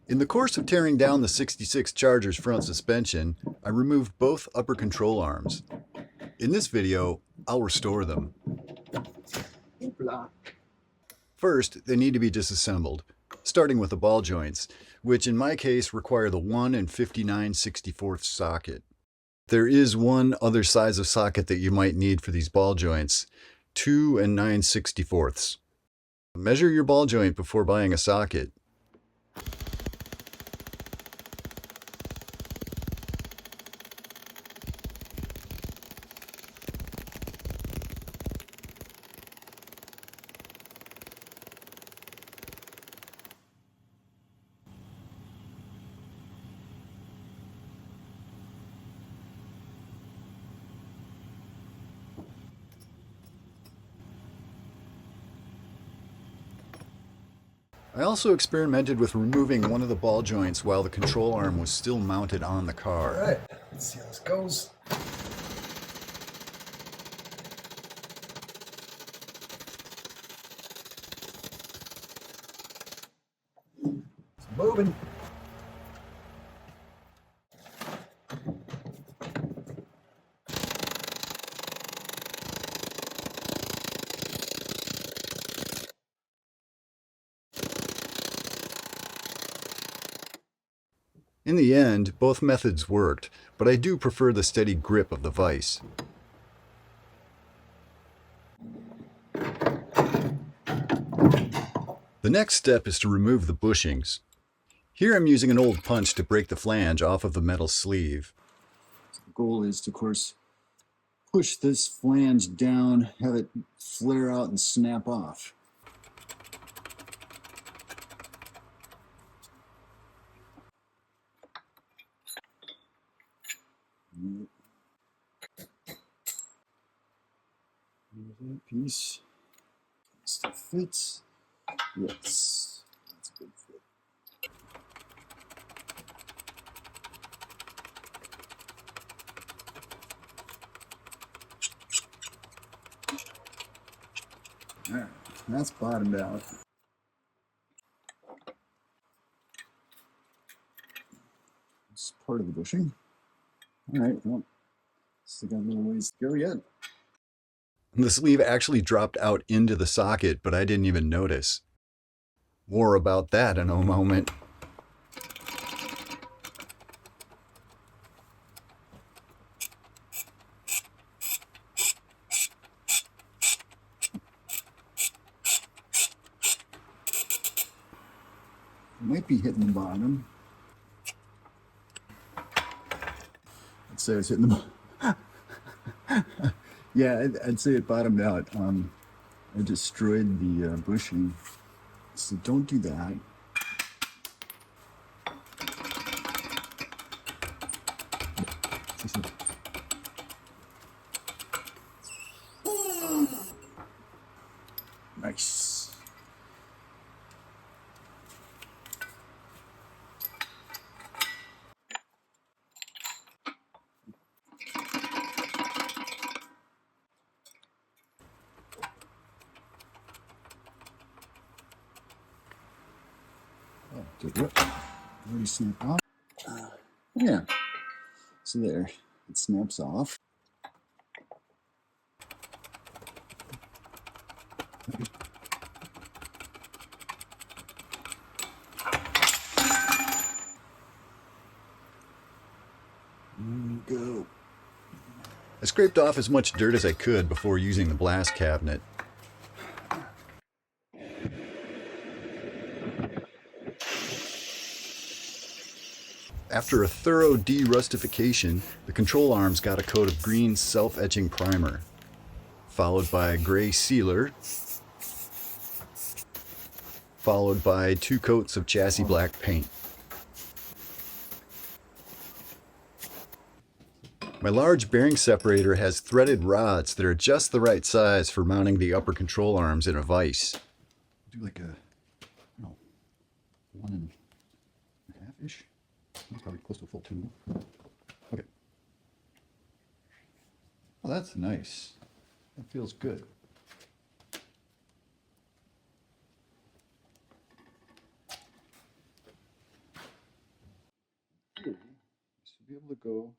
In the course of tearing down the 66 Charger's front suspension, I removed both upper control arms. In this video, I'll restore them. First, they need to be disassembled, starting with the ball joints, which in my case require the 1 and 59/64 socket. There is one other size of socket that you might need for these ball joints, 2 and 9/64. Measure your ball joint before buying a socket. I also experimented with removing one of the ball joints while the control arm was still mounted on the car. All right, let's see how this goes. It's moving. In the end, both methods worked, but I do prefer the steady grip of the vise. The next step is to remove the bushings. Here I'm using an old punch to break the flange off of the metal sleeve. The goal is to, of course, push this flange down, have it flare out and snap off. Here's that piece. Still fits. Yes, that's a good fit. All right, that's bottomed out. It's part of the bushing. All right, well, still got a little ways to go yet. The sleeve actually dropped out into the socket, but I didn't even notice. More about that in a moment. Might be hitting the bottom. I'd say it's hitting the bottom. Yeah, I'd say it bottomed out. I destroyed the bushing, so don't do that. Nice. Oh, did it already snap off? Yeah. So there, it snaps off. There we go. I scraped off as much dirt as I could before using the blast cabinet. After a thorough de-rustification, the control arms got a coat of green self-etching primer, followed by a gray sealer, followed by 2 coats of chassis black paint. My large bearing separator has threaded rods that are just the right size for mounting the upper control arms in a vise. Do like a, 1.5-ish. That's probably close to a full 2. Okay. Oh, that's nice. That feels good. be able to go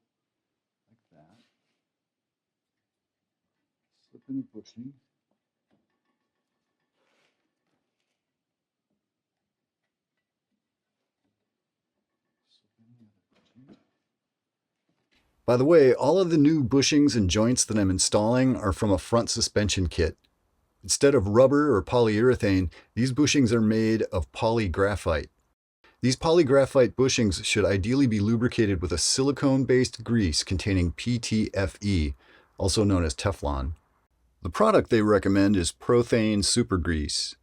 like that. Slip in a bushing. Slip in the other bushing. By the way, all of the new bushings and joints that I'm installing are from a front suspension kit. Instead of rubber or polyurethane, these bushings are made of polygraphite. These polygraphite bushings should ideally be lubricated with a silicone-based grease containing PTFE, also known as Teflon. The product they recommend is Prothane Super Grease,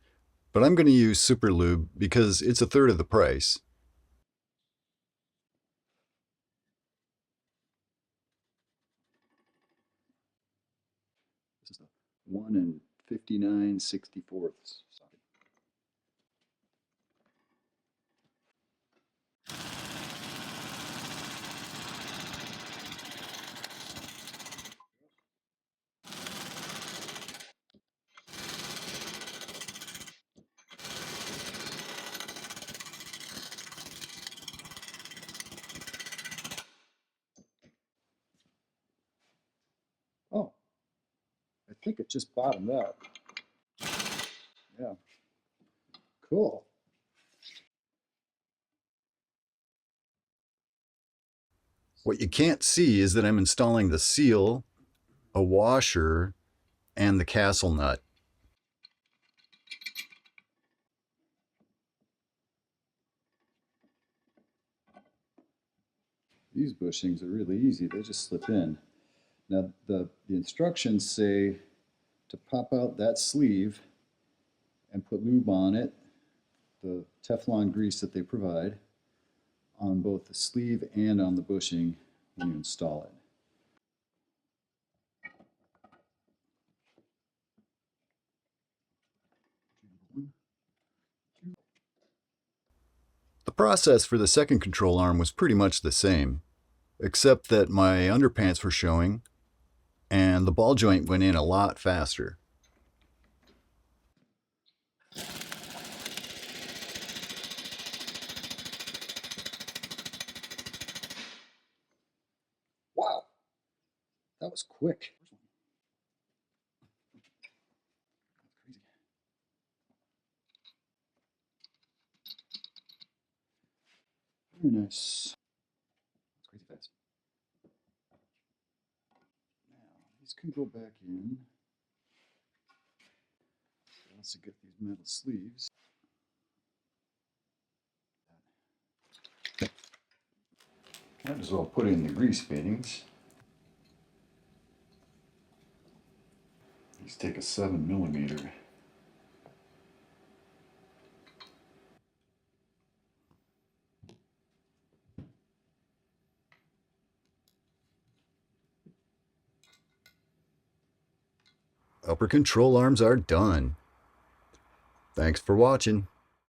but I'm going to use Super Lube because it's a third of the price. This is the 1 59/64 socket. Oh, I think it just bottomed out. Yeah, cool. What you can't see is that I'm installing the seal, a washer, and the castle nut. These bushings are really easy. They just slip in. Now, the instructions say to pop out that sleeve and put lube on it, the Teflon grease that they provide, on both the sleeve and on the bushing when you install it. The process for the second control arm was pretty much the same, except that my underpants were showing and the ball joint went in a lot faster. Wow, that was quick. Crazy. Very nice. That's crazy fast. Now, these can go back in. Let's get these metal sleeves. Might as well put in the grease fittings. Let's take a 7mm. Upper control arms are done. Thanks for watching.